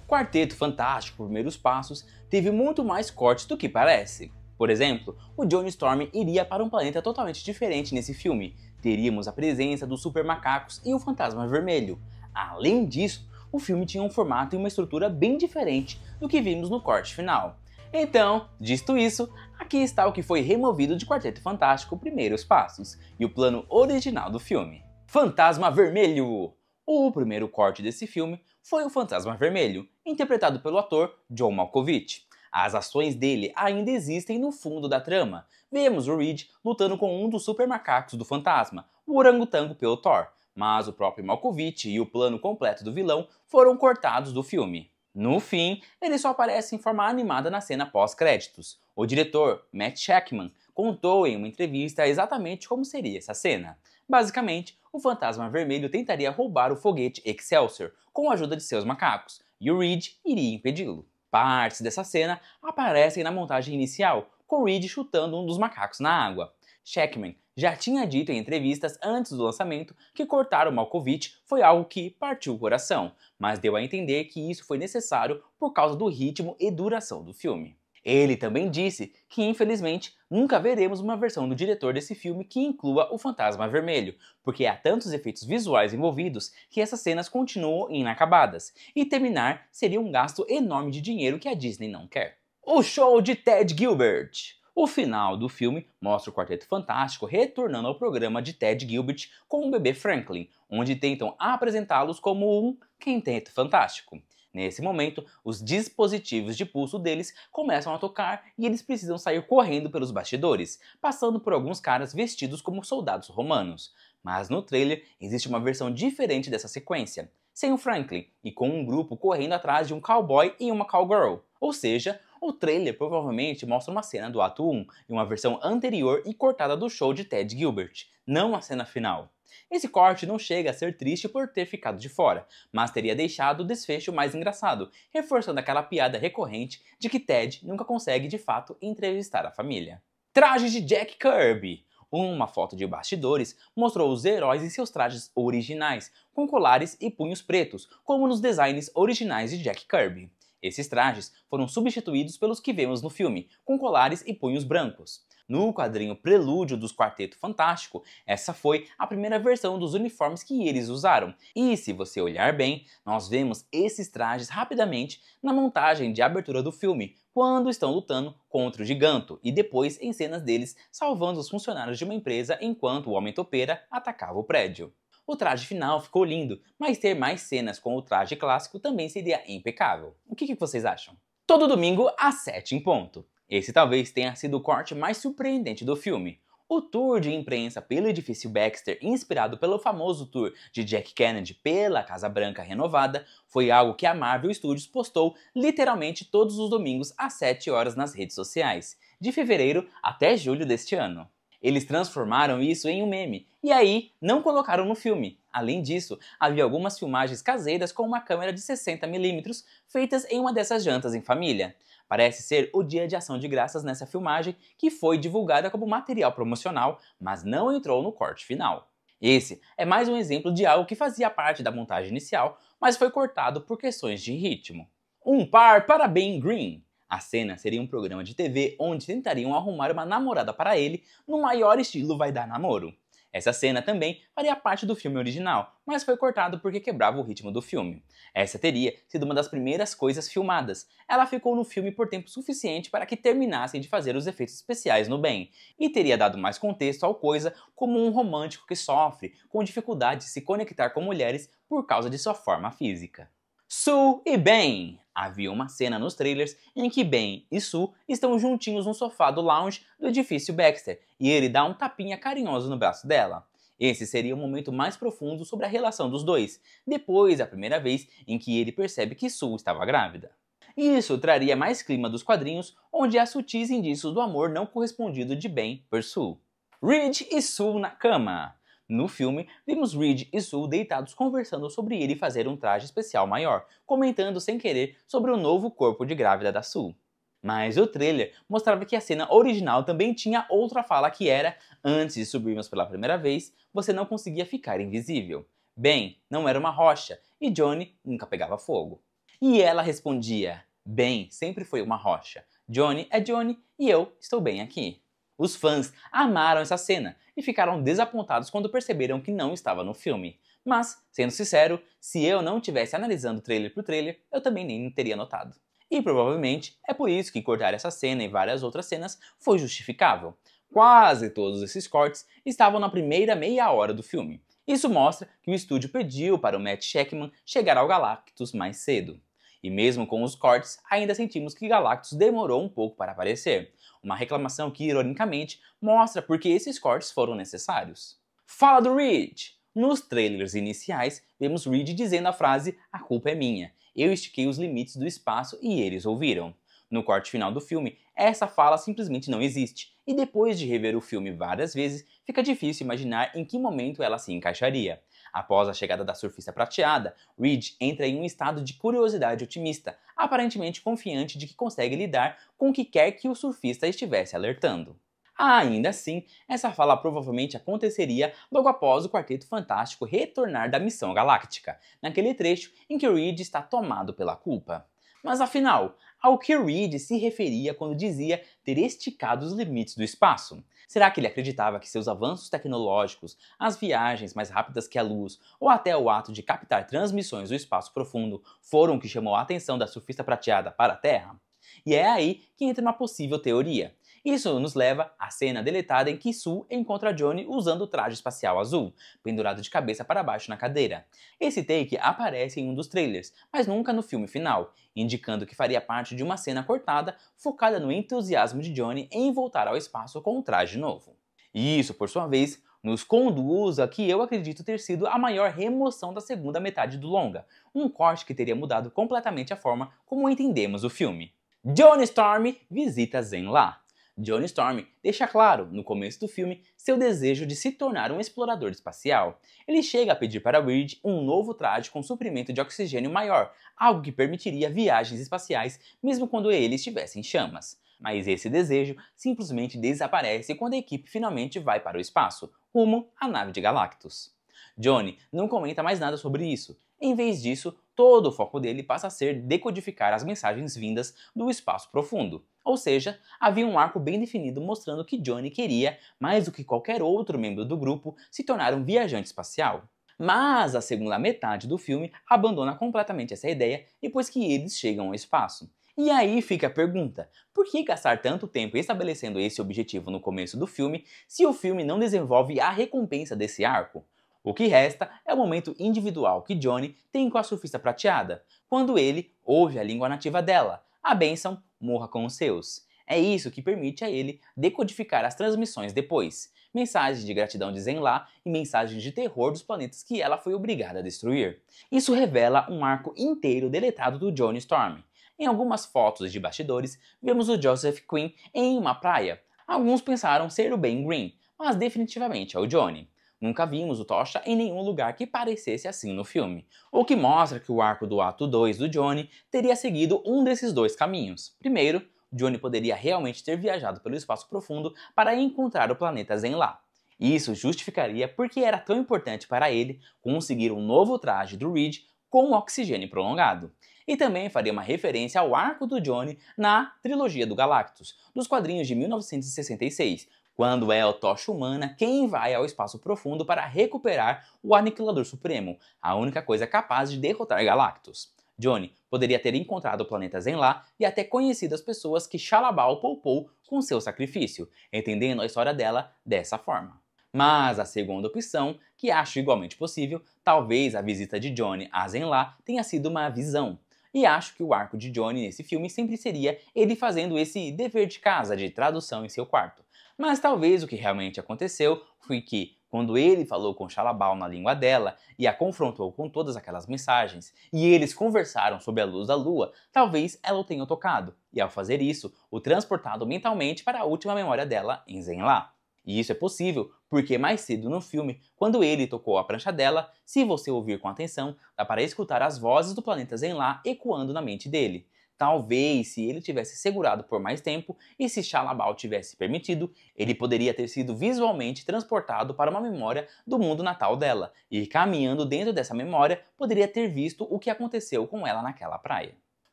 Quarteto Fantástico Primeiros Passos teve muito mais cortes do que parece. Por exemplo, o Johnny Storm iria para um planeta totalmente diferente nesse filme. Teríamos a presença dos super macacos e o Fantasma Vermelho. Além disso, o filme tinha um formato e uma estrutura bem diferente do que vimos no corte final. Então, visto isso, aqui está o que foi removido de Quarteto Fantástico Primeiros Passos e o plano original do filme. Fantasma Vermelho! O primeiro corte desse filme foi o Fantasma Vermelho, interpretado pelo ator John Malkovich. As ações dele ainda existem no fundo da trama. Vemos o Reed lutando com um dos super macacos do fantasma, o orangotango pelo Thor, mas o próprio Malkovich e o plano completo do vilão foram cortados do filme. No fim, ele só aparece em forma animada na cena pós-créditos. O diretor, Matt Shakman, contou em uma entrevista exatamente como seria essa cena. Basicamente, o Fantasma Vermelho tentaria roubar o foguete Excelsior com a ajuda de seus macacos, e o Reed iria impedi-lo. Partes dessa cena aparecem na montagem inicial, com Reed chutando um dos macacos na água. Shakman já tinha dito em entrevistas antes do lançamento que cortar o Malkovich foi algo que partiu o coração, mas deu a entender que isso foi necessário por causa do ritmo e duração do filme. Ele também disse que, infelizmente, nunca veremos uma versão do diretor desse filme que inclua o Fantasma Vermelho, porque há tantos efeitos visuais envolvidos que essas cenas continuam inacabadas, e terminar seria um gasto enorme de dinheiro que a Disney não quer. O show de Ted Gilbert. O final do filme mostra o Quarteto Fantástico retornando ao programa de Ted Gilbert com o bebê Franklin, onde tentam apresentá-los como um quinteto fantástico. Nesse momento, os dispositivos de pulso deles começam a tocar e eles precisam sair correndo pelos bastidores, passando por alguns caras vestidos como soldados romanos. Mas no trailer existe uma versão diferente dessa sequência, sem o Franklin e com um grupo correndo atrás de um cowboy e uma cowgirl. Ou seja, o trailer provavelmente mostra uma cena do ato 1 e uma versão anterior e cortada do show de Ted Gilbert, não a cena final. Esse corte não chega a ser triste por ter ficado de fora, mas teria deixado o desfecho mais engraçado, reforçando aquela piada recorrente de que Ted nunca consegue de fato entrevistar a família. Traje de Jack Kirby. Uma foto de bastidores mostrou os heróis em seus trajes originais, com colares e punhos pretos, como nos designs originais de Jack Kirby. Esses trajes foram substituídos pelos que vemos no filme, com colares e punhos brancos. No quadrinho Prelúdio dos Quarteto Fantástico, essa foi a primeira versão dos uniformes que eles usaram. E se você olhar bem, nós vemos esses trajes rapidamente na montagem de abertura do filme, quando estão lutando contra o Giganto e depois em cenas deles salvando os funcionários de uma empresa enquanto o Homem-Topeira atacava o prédio. O traje final ficou lindo, mas ter mais cenas com o traje clássico também seria impecável. O que vocês acham? Todo domingo às 7 em ponto. Esse talvez tenha sido o corte mais surpreendente do filme. O tour de imprensa pelo edifício Baxter, inspirado pelo famoso tour de Jack Kennedy pela Casa Branca renovada, foi algo que a Marvel Studios postou literalmente todos os domingos às 7 horas nas redes sociais, de fevereiro até julho deste ano. Eles transformaram isso em um meme, e aí não colocaram no filme. Além disso, havia algumas filmagens caseiras com uma câmera de 60mm feitas em uma dessas jantas em família. Parece ser o dia de ação de graças nessa filmagem, que foi divulgada como material promocional, mas não entrou no corte final. Esse é mais um exemplo de algo que fazia parte da montagem inicial, mas foi cortado por questões de ritmo. Um par para Ben Green. A cena seria um programa de TV onde tentariam arrumar uma namorada para ele no maior estilo Vai Dar Namoro. Essa cena também faria parte do filme original, mas foi cortado porque quebrava o ritmo do filme. Essa teria sido uma das primeiras coisas filmadas. Ela ficou no filme por tempo suficiente para que terminassem de fazer os efeitos especiais no Ben, e teria dado mais contexto ao coisa como um romântico que sofre com dificuldade de se conectar com mulheres por causa de sua forma física. Sue e Ben. Havia uma cena nos trailers em que Ben e Sue estão juntinhos no sofá do lounge do edifício Baxter e ele dá um tapinha carinhoso no braço dela. Esse seria o momento mais profundo sobre a relação dos dois, depois da primeira vez em que ele percebe que Sue estava grávida. Isso traria mais clima dos quadrinhos, onde há sutis indícios do amor não correspondido de Ben por Sue. Reed e Sue na cama. No filme, vimos Reed e Sue deitados conversando sobre ele fazer um traje especial maior, comentando sem querer sobre o novo corpo de grávida da Sue. Mas o trailer mostrava que a cena original também tinha outra fala que era: antes de subirmos pela primeira vez, você não conseguia ficar invisível. Ben não era uma rocha e Johnny nunca pegava fogo. E ela respondia: bem, sempre foi uma rocha. Johnny é Johnny e eu estou bem aqui. Os fãs amaram essa cena e ficaram desapontados quando perceberam que não estava no filme. Mas, sendo sincero, se eu não tivesse analisando trailer por trailer, eu também nem teria notado. E provavelmente é por isso que cortar essa cena e várias outras cenas foi justificável. Quase todos esses cortes estavam na primeira meia hora do filme. Isso mostra que o estúdio pediu para o Matt Shakman chegar ao Galactus mais cedo. E mesmo com os cortes, ainda sentimos que Galactus demorou um pouco para aparecer. Uma reclamação que, ironicamente, mostra por que esses cortes foram necessários. Fala do Reed! Nos trailers iniciais, vemos Reed dizendo a frase "a culpa é minha, eu estiquei os limites do espaço e eles ouviram". No corte final do filme, essa fala simplesmente não existe, e depois de rever o filme várias vezes, fica difícil imaginar em que momento ela se encaixaria. Após a chegada da surfista prateada, Reed entra em um estado de curiosidade otimista, aparentemente confiante de que consegue lidar com o que quer que o surfista estivesse alertando. Ainda assim, essa fala provavelmente aconteceria logo após o Quarteto Fantástico retornar da missão galáctica, naquele trecho em que Reed está tomado pela culpa. Mas afinal, ao que Reed se referia quando dizia ter esticado os limites do espaço? Será que ele acreditava que seus avanços tecnológicos, as viagens mais rápidas que a luz, ou até o ato de captar transmissões do espaço profundo foram o que chamou a atenção da surfista prateada para a Terra? E é aí que entra uma possível teoria. Isso nos leva à cena deletada em que Sue encontra Johnny usando o traje espacial azul, pendurado de cabeça para baixo na cadeira. Esse take aparece em um dos trailers, mas nunca no filme final, indicando que faria parte de uma cena cortada focada no entusiasmo de Johnny em voltar ao espaço com um traje novo. E isso, por sua vez, nos conduz a que eu acredito ter sido a maior remoção da segunda metade do longa, um corte que teria mudado completamente a forma como entendemos o filme. Johnny Storm visita Zen-La. Johnny Storm deixa claro, no começo do filme, seu desejo de se tornar um explorador espacial. Ele chega a pedir para Reed um novo traje com suprimento de oxigênio maior, algo que permitiria viagens espaciais mesmo quando ele estivesse em chamas. Mas esse desejo simplesmente desaparece quando a equipe finalmente vai para o espaço, rumo à nave de Galactus. Johnny não comenta mais nada sobre isso. Em vez disso, todo o foco dele passa a ser decodificar as mensagens vindas do espaço profundo. Ou seja, havia um arco bem definido mostrando que Johnny queria, mais do que qualquer outro membro do grupo, se tornar um viajante espacial. Mas a segunda metade do filme abandona completamente essa ideia depois que eles chegam ao espaço. E aí fica a pergunta, por que gastar tanto tempo estabelecendo esse objetivo no começo do filme se o filme não desenvolve a recompensa desse arco? O que resta é o momento individual que Johnny tem com a surfista prateada, quando ele ouve a língua nativa dela, a bênção "morra com os seus". É isso que permite a ele decodificar as transmissões depois, mensagens de gratidão de Zen-La e mensagens de terror dos planetas que ela foi obrigada a destruir. Isso revela um arco inteiro deletado do Johnny Storm. Em algumas fotos de bastidores, vemos o Joseph Quinn em uma praia. Alguns pensaram ser o Ben Green, mas definitivamente é o Johnny. Nunca vimos o Tocha em nenhum lugar que parecesse assim no filme, o que mostra que o arco do ato 2 do Johnny teria seguido um desses dois caminhos. Primeiro, Johnny poderia realmente ter viajado pelo espaço profundo para encontrar o planeta Zen-La. Isso justificaria porque era tão importante para ele conseguir um novo traje do Reed com oxigênio prolongado. E também faria uma referência ao arco do Johnny na trilogia do Galactus, dos quadrinhos de 1966, quando é o Tocha Humana quem vai ao espaço profundo para recuperar o Aniquilador Supremo, a única coisa capaz de derrotar Galactus. Johnny poderia ter encontrado o planeta Zen-La e até conhecido as pessoas que Shalla-Bal poupou com seu sacrifício, entendendo a história dela dessa forma. Mas a segunda opção, que acho igualmente possível, talvez a visita de Johnny a Zen-La tenha sido uma visão. E acho que o arco de Johnny nesse filme sempre seria ele fazendo esse dever de casa de tradução em seu quarto. Mas talvez o que realmente aconteceu foi que, quando ele falou com Shalla-Bal na língua dela e a confrontou com todas aquelas mensagens, e eles conversaram sobre a luz da lua, talvez ela o tenha tocado, e ao fazer isso, o transportado mentalmente para a última memória dela em Zen-La. E isso é possível porque mais cedo no filme, quando ele tocou a prancha dela, se você ouvir com atenção, dá para escutar as vozes do planeta Zen-La ecoando na mente dele. Talvez, se ele tivesse segurado por mais tempo e se Shallabal tivesse permitido, ele poderia ter sido visualmente transportado para uma memória do mundo natal dela, e caminhando dentro dessa memória, poderia ter visto o que aconteceu com ela naquela praia.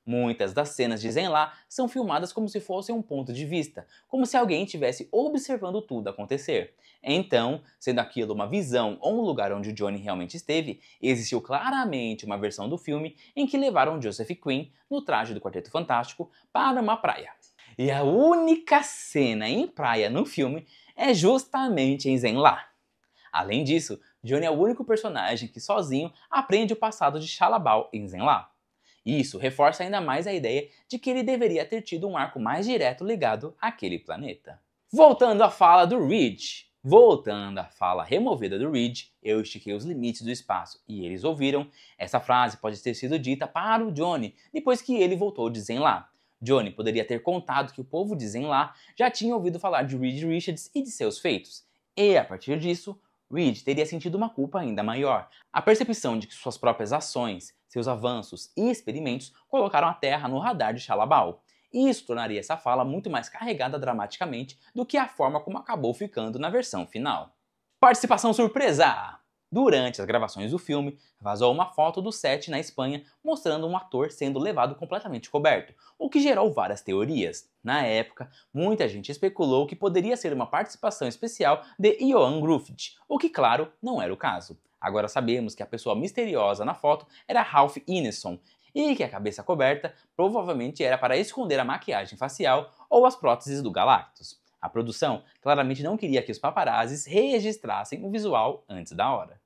Muitas das cenas de Zenlá são filmadas como se fossem um ponto de vista, como se alguém estivesse observando tudo acontecer. Então, sendo aquilo uma visão ou um lugar onde o Johnny realmente esteve, existiu claramente uma versão do filme em que levaram Joseph Quinn, no traje do Quarteto Fantástico, para uma praia. E a única cena em praia no filme é justamente em Zenlá. Além disso, Johnny é o único personagem que sozinho aprende o passado de Shallabal em Zenlá. Isso reforça ainda mais a ideia de que ele deveria ter tido um arco mais direto ligado àquele planeta. Voltando à fala do Reed. Voltando à fala removida do Reed, eu estiquei os limites do espaço e eles ouviram. Essa frase pode ter sido dita para o Johnny depois que ele voltou de Zenlá. Johnny poderia ter contado que o povo de Zenlá já tinha ouvido falar de Reed Richards e de seus feitos. E, a partir disso, Reed teria sentido uma culpa ainda maior. A percepção de que suas próprias ações, seus avanços e experimentos colocaram a Terra no radar de Shallabal. E isso tornaria essa fala muito mais carregada dramaticamente do que a forma como acabou ficando na versão final. Participação surpresa! Durante as gravações do filme, vazou uma foto do set na Espanha mostrando um ator sendo levado completamente coberto, o que gerou várias teorias. Na época, muita gente especulou que poderia ser uma participação especial de Ioan Gruffudd, o que, claro, não era o caso. Agora sabemos que a pessoa misteriosa na foto era Ralph Ineson, e que a cabeça coberta provavelmente era para esconder a maquiagem facial ou as próteses do Galactus. A produção claramente não queria que os paparazzis registrassem o visual antes da hora.